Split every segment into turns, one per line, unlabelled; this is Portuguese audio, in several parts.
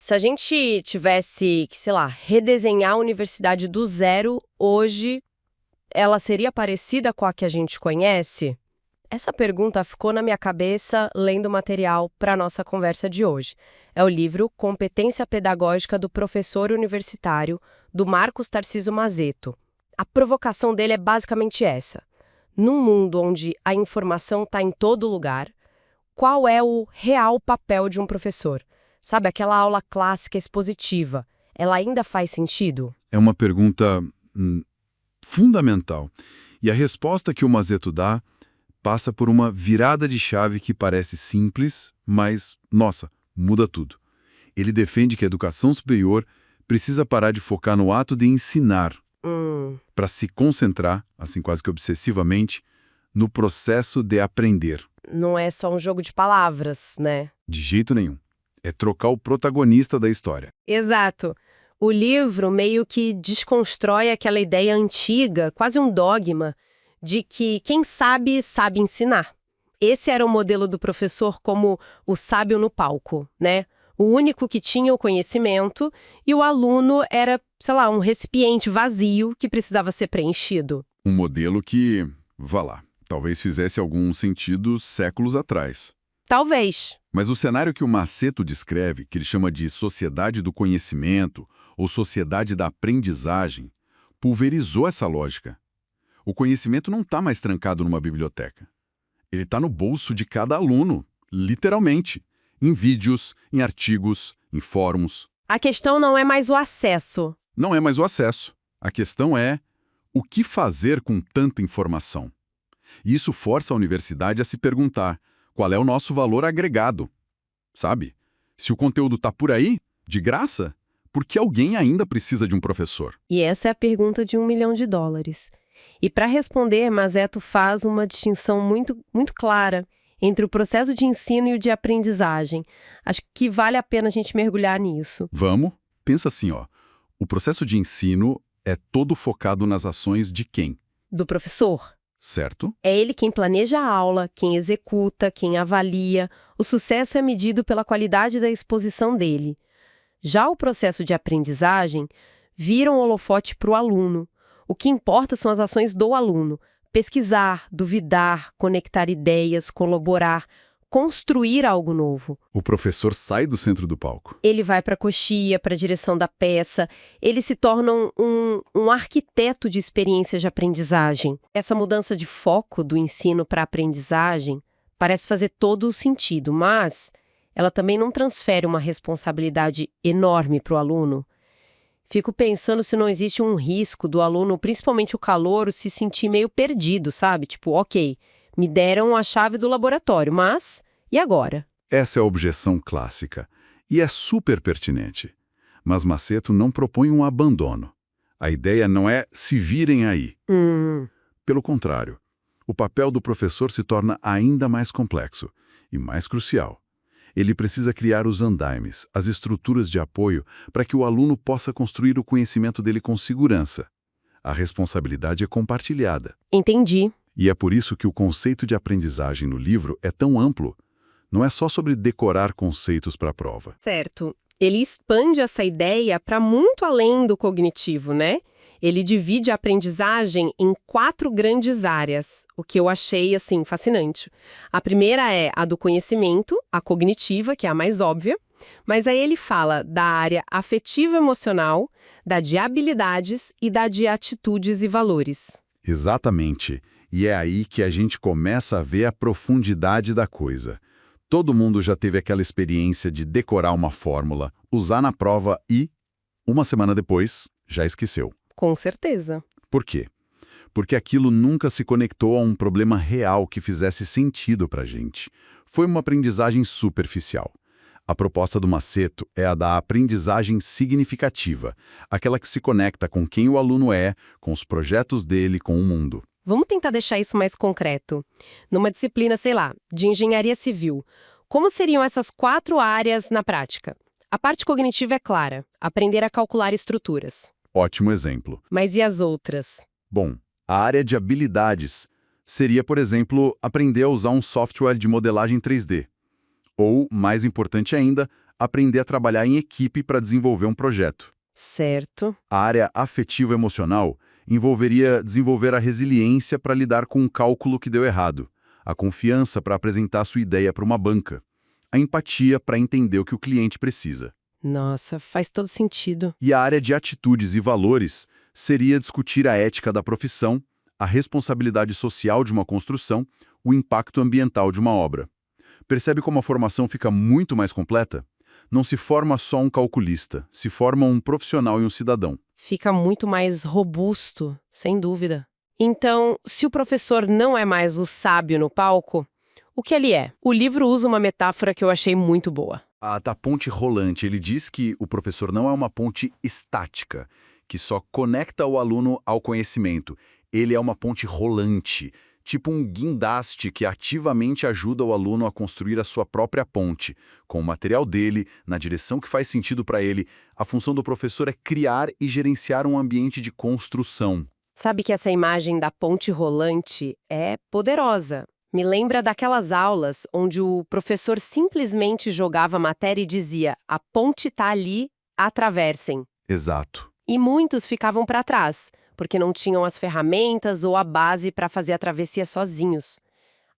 Se a gente tivesse que, sei lá, redesenhar a universidade do zero, hoje, ela seria parecida com a que a gente conhece? Essa pergunta ficou na minha cabeça lendo o material para a nossa conversa de hoje. É o livro Competência Pedagógica do Professor Universitário, do Marcos Tarcísio Mazzetto. A provocação dele é basicamente essa. Num mundo onde a informação está em todo lugar, qual é o real papel de um professor? Sabe, aquela aula clássica expositiva, ela ainda faz sentido?
É uma pergunta fundamental. E a resposta que o Mazzetto dá passa por uma virada de chave que parece simples, mas, nossa, muda tudo. Ele defende que a educação superior precisa parar de focar no ato de ensinar, para se concentrar, assim quase que obsessivamente, no processo de aprender.
Não é só um jogo de palavras, né?
De jeito nenhum. É trocar o protagonista da história.
Exato. O livro meio que desconstrói aquela ideia antiga, quase um dogma, de que quem sabe, sabe ensinar. Esse era o modelo do professor como o sábio no palco, né? O único que tinha o conhecimento e o aluno era, sei lá, um recipiente vazio que precisava ser preenchido.
Um modelo que, vá lá, talvez fizesse algum sentido séculos atrás.
Talvez.
Mas o cenário que o Mazzetto descreve, que ele chama de sociedade do conhecimento ou sociedade da aprendizagem, pulverizou essa lógica. O conhecimento não está mais trancado numa biblioteca. Ele está no bolso de cada aluno, literalmente, em vídeos, em artigos, em fóruns.
A questão não é mais o acesso.
Não é mais o acesso. A questão é o que fazer com tanta informação. E isso força a universidade a se perguntar qual é o nosso valor agregado. Sabe? Se o conteúdo está por aí, de graça, por que alguém ainda precisa de um professor?
E essa é a pergunta de $1 milhão. E para responder, Mazzetto faz uma distinção muito clara entre o processo de ensino e o de aprendizagem. Acho que vale a pena a gente mergulhar nisso.
Vamos? Pensa assim, ó. O processo de ensino é todo focado nas ações de quem?
Do professor.
Certo?
É ele quem planeja a aula, quem executa, quem avalia. O sucesso é medido pela qualidade da exposição dele. Já o processo de aprendizagem vira um holofote para o aluno. O que importa são as ações do aluno. Pesquisar, duvidar, conectar ideias, colaborar, construir algo novo.
O professor sai do centro do palco.
Ele vai para a coxia, para a direção da peça. Ele se torna um arquiteto de experiências de aprendizagem. Essa mudança de foco do ensino para a aprendizagem parece fazer todo o sentido, mas ela também não transfere uma responsabilidade enorme para o aluno. Fico pensando se não existe um risco do aluno, principalmente o calouro, se sentir meio perdido, sabe? Tipo, ok, me deram a chave do laboratório, mas e agora?
Essa é a objeção clássica e é super pertinente. Mas Mazzetto não propõe um abandono. A ideia não é se virem aí. Pelo contrário, o papel do professor se torna ainda mais complexo e mais crucial. Ele precisa criar os andaimes, as estruturas de apoio, para que o aluno possa construir o conhecimento dele com segurança. A responsabilidade é compartilhada.
Entendi.
E é por isso que o conceito de aprendizagem no livro é tão amplo. Não é só sobre decorar conceitos para a prova.
Certo. Ele expande essa ideia para muito além do cognitivo, né? Ele divide a aprendizagem em 4 grandes áreas, o que eu achei, assim, fascinante. A primeira é a do conhecimento, a cognitiva, que é a mais óbvia, mas aí ele fala da área afetivo-emocional, da de habilidades e da de atitudes e valores.
Exatamente. E é aí que a gente começa a ver a profundidade da coisa. Todo mundo já teve aquela experiência de decorar uma fórmula, usar na prova e, uma semana depois, já esqueceu.
Com certeza.
Por quê? Porque aquilo nunca se conectou a um problema real que fizesse sentido para a gente. Foi uma aprendizagem superficial. A proposta do Mazzetto é a da aprendizagem significativa, aquela que se conecta com quem o aluno é, com os projetos dele, com o mundo.
Vamos tentar deixar isso mais concreto. Numa disciplina, sei lá, de engenharia civil, como seriam essas 4 áreas na prática? A parte cognitiva é clara, aprender a calcular estruturas.
Ótimo exemplo.
Mas e as outras?
Bom, a área de habilidades seria, por exemplo, aprender a usar um software de modelagem 3D. Ou, mais importante ainda, aprender a trabalhar em equipe para desenvolver um projeto.
Certo.
A área afetivo-emocional envolveria desenvolver a resiliência para lidar com um cálculo que deu errado, a confiança para apresentar sua ideia para uma banca, a empatia para entender o que o cliente precisa.
Nossa, faz todo sentido.
E a área de atitudes e valores seria discutir a ética da profissão, a responsabilidade social de uma construção, o impacto ambiental de uma obra. Percebe como a formação fica muito mais completa? Não se forma só um calculista, se forma um profissional e um cidadão.
Fica muito mais robusto, sem dúvida. Então, se o professor não é mais o sábio no palco, o que ele é? O livro usa uma metáfora que eu achei muito boa.
A da ponte rolante, ele diz que o professor não é uma ponte estática, que só conecta o aluno ao conhecimento. Ele é uma ponte rolante, tipo um guindaste que ativamente ajuda o aluno a construir a sua própria ponte, com o material dele, na direção que faz sentido para ele. A função do professor é criar e gerenciar um ambiente de construção.
Sabe que essa imagem da ponte rolante é poderosa. Me lembra daquelas aulas onde o professor simplesmente jogava a matéria e dizia: a ponte tá ali, atravessem.
Exato.
E muitos ficavam para trás, porque não tinham as ferramentas ou a base para fazer a travessia sozinhos.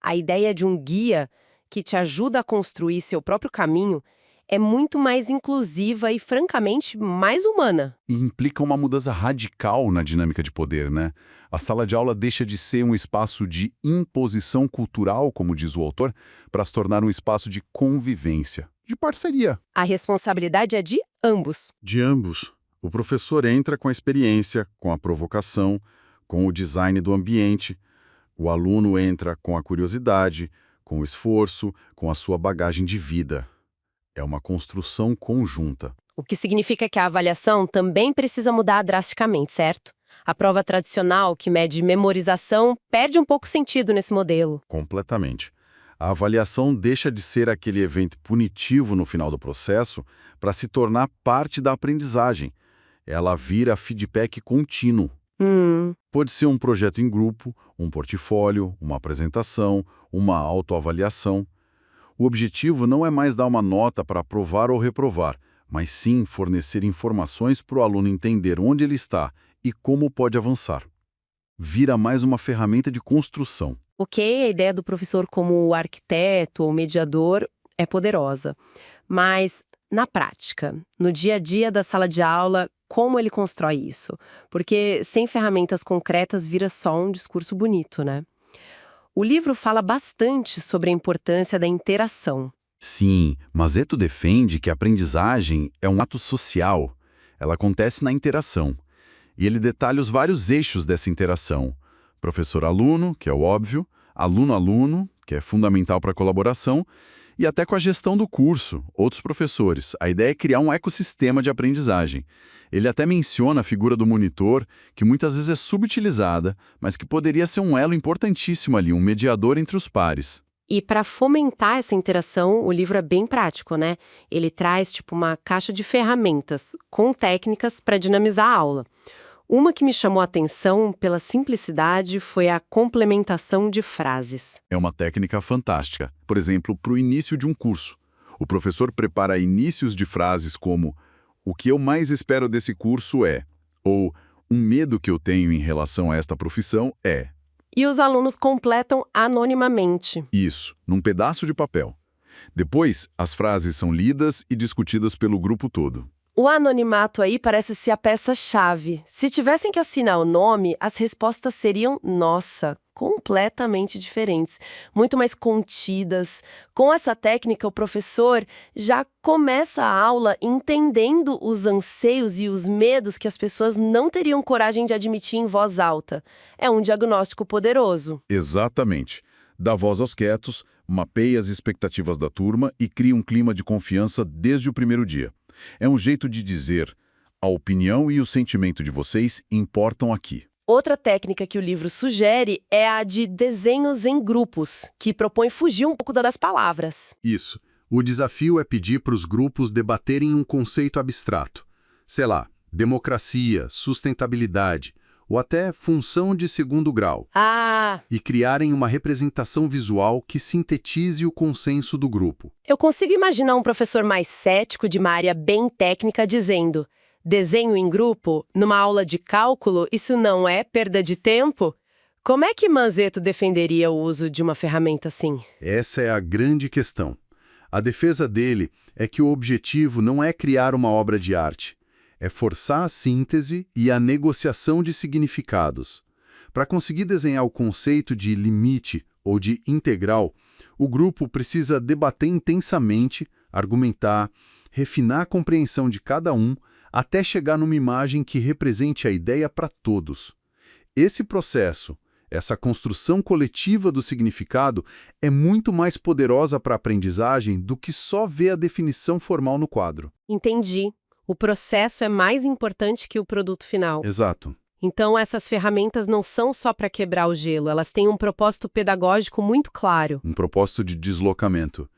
A ideia de um guia que te ajuda a construir seu próprio caminho é muito mais inclusiva e, francamente, mais humana.
E implica uma mudança radical na dinâmica de poder, né? A sala de aula deixa de ser um espaço de imposição cultural, como diz o autor, para se tornar um espaço de convivência, de parceria.
A responsabilidade é de ambos.
De ambos. O professor entra com a experiência, com a provocação, com o design do ambiente. O aluno entra com a curiosidade, com o esforço, com a sua bagagem de vida. É uma construção conjunta.
O que significa que a avaliação também precisa mudar drasticamente, certo? A prova tradicional, que mede memorização, perde um pouco sentido nesse modelo.
Completamente. A avaliação deixa de ser aquele evento punitivo no final do processo para se tornar parte da aprendizagem. Ela vira feedback contínuo. Pode ser um projeto em grupo, um portfólio, uma apresentação, uma autoavaliação. O objetivo não é mais dar uma nota para aprovar ou reprovar, mas sim fornecer informações para o aluno entender onde ele está e como pode avançar. Vira mais uma ferramenta de construção.
Ok, a ideia do professor como arquiteto ou mediador é poderosa. Mas, na prática, no dia a dia da sala de aula, como ele constrói isso? Porque sem ferramentas concretas vira só um discurso bonito, né? O livro fala bastante sobre a importância da interação.
Sim, Mazetto defende que a aprendizagem é um ato social. Ela acontece na interação. E ele detalha os vários eixos dessa interação. Professor-aluno, que é o óbvio, aluno-aluno, que é fundamental para a colaboração, e até com a gestão do curso, outros professores. A ideia é criar um ecossistema de aprendizagem. Ele até menciona a figura do monitor, que muitas vezes é subutilizada, mas que poderia ser um elo importantíssimo ali, um mediador entre os pares.
E para fomentar essa interação, o livro é bem prático, né? Ele traz tipo uma caixa de ferramentas com técnicas para dinamizar a aula. Uma que me chamou a atenção pela simplicidade foi a complementação de frases.
É uma técnica fantástica. Por exemplo, para o início de um curso. O professor prepara inícios de frases como "O que eu mais espero desse curso é", ou "Um medo que eu tenho em relação a esta profissão é".
E os alunos completam anonimamente.
Isso, num pedaço de papel. Depois, as frases são lidas e discutidas pelo grupo todo.
O anonimato aí parece ser a peça-chave. Se tivessem que assinar o nome, as respostas seriam, nossa, completamente diferentes, muito mais contidas. Com essa técnica, o professor já começa a aula entendendo os anseios e os medos que as pessoas não teriam coragem de admitir em voz alta. É um diagnóstico poderoso.
Exatamente. Dá voz aos quietos, mapeia as expectativas da turma e cria um clima de confiança desde o primeiro dia. É um jeito de dizer: a opinião e o sentimento de vocês importam aqui.
Outra técnica que o livro sugere é a de desenhos em grupos, que propõe fugir um pouco das palavras.
Isso. O desafio é pedir para os grupos debaterem um conceito abstrato. Sei lá, democracia, sustentabilidade, ou até função de segundo grau, e criarem uma representação visual que sintetize o consenso do grupo.
Eu consigo imaginar um professor mais cético de uma área bem técnica dizendo: desenho em grupo, numa aula de cálculo, isso não é perda de tempo? Como é que Manzetto defenderia o uso de uma ferramenta assim?
Essa é a grande questão. A defesa dele é que o objetivo não é criar uma obra de arte, é forçar a síntese e a negociação de significados. Para conseguir desenhar o conceito de limite ou de integral, o grupo precisa debater intensamente, argumentar, refinar a compreensão de cada um, até chegar numa imagem que represente a ideia para todos. Esse processo, essa construção coletiva do significado, é muito mais poderosa para a aprendizagem do que só ver a definição formal no quadro.
Entendi. O processo é mais importante que o produto final.
Exato.
Então, essas ferramentas não são só para quebrar o gelo, elas têm um propósito pedagógico muito claro.
Um propósito de deslocamento.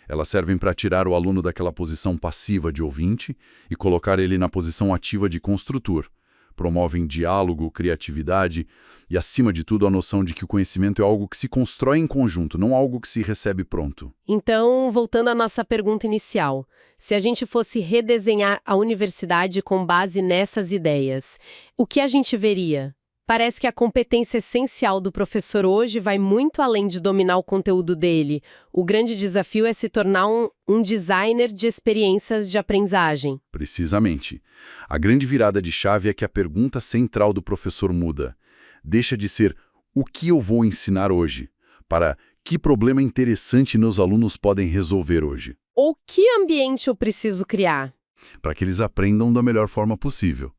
Elas servem para tirar o aluno daquela posição passiva de ouvinte e colocar ele na posição ativa de construtor. Promovem diálogo, criatividade e, acima de tudo, a noção de que o conhecimento é algo que se constrói em conjunto, não algo que se recebe pronto.
Então, voltando à nossa pergunta inicial, se a gente fosse redesenhar a universidade com base nessas ideias, o que a gente veria? Parece que a competência essencial do professor hoje vai muito além de dominar o conteúdo dele. O grande desafio é se tornar um designer de experiências de aprendizagem.
Precisamente. A grande virada de chave é que a pergunta central do professor muda. Deixa de ser o que eu vou ensinar hoje, para que problema interessante meus alunos podem resolver hoje.
Ou que ambiente eu preciso criar?
Para que eles aprendam da melhor forma possível.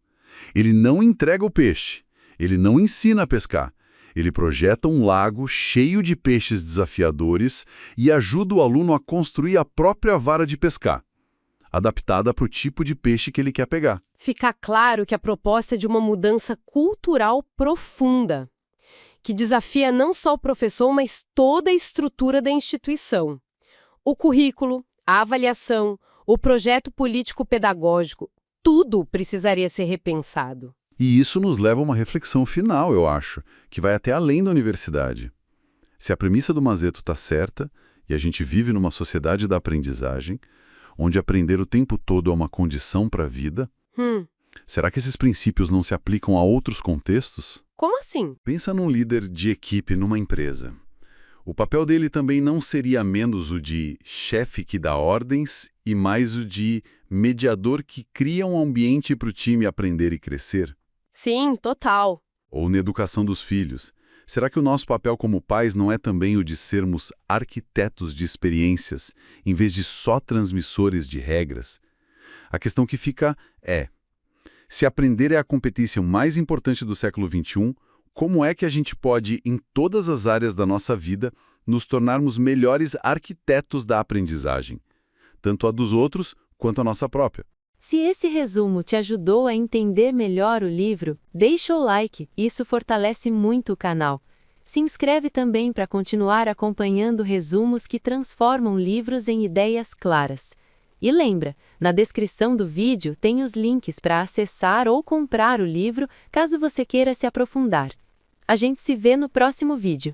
Ele não entrega o peixe. Ele não ensina a pescar. Ele projeta um lago cheio de peixes desafiadores e ajuda o aluno a construir a própria vara de pescar, adaptada para o tipo de peixe que ele quer pegar.
Fica claro que a proposta é de uma mudança cultural profunda, que desafia não só o professor, mas toda a estrutura da instituição. O currículo, a avaliação, o projeto político-pedagógico, tudo precisaria ser repensado.
E isso nos leva a uma reflexão final, eu acho, que vai até além da universidade. Se a premissa do Manzetto está certa, e a gente vive numa sociedade da aprendizagem, onde aprender o tempo todo é uma condição para a vida, será que esses princípios não se aplicam a outros contextos?
Como assim?
Pensa num líder de equipe numa empresa. O papel dele também não seria menos o de chefe que dá ordens e mais o de mediador que cria um ambiente para o time aprender e crescer?
Sim, total.
Ou na educação dos filhos. Será que o nosso papel como pais não é também o de sermos arquitetos de experiências, em vez de só transmissores de regras? A questão que fica é, se aprender é a competência mais importante do século XXI, como é que a gente pode, em todas as áreas da nossa vida, nos tornarmos melhores arquitetos da aprendizagem, tanto a dos outros quanto a nossa própria?
Se esse resumo te ajudou a entender melhor o livro, deixa o like, isso fortalece muito o canal. Se inscreve também para continuar acompanhando resumos que transformam livros em ideias claras. E lembra, na descrição do vídeo tem os links para acessar ou comprar o livro, caso você queira se aprofundar. A gente se vê no próximo vídeo.